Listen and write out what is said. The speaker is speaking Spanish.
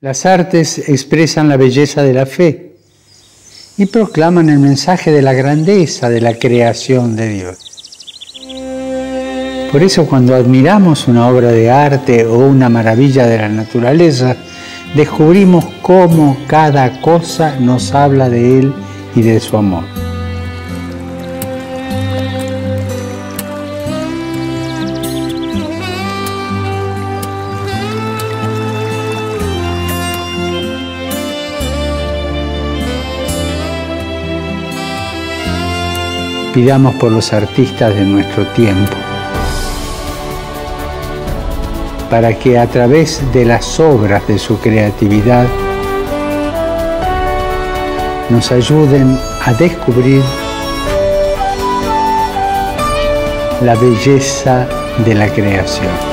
Las artes expresan la belleza de la fe y proclaman el mensaje de la grandeza de la creación de Dios. Por eso cuando admiramos una obra de arte o una maravilla de la naturaleza, descubrimos cómo cada cosa nos habla de Él y de su amor. Pidamos por los artistas de nuestro tiempo, para que a través de las obras de su creatividad nos ayuden a descubrir la belleza de la creación.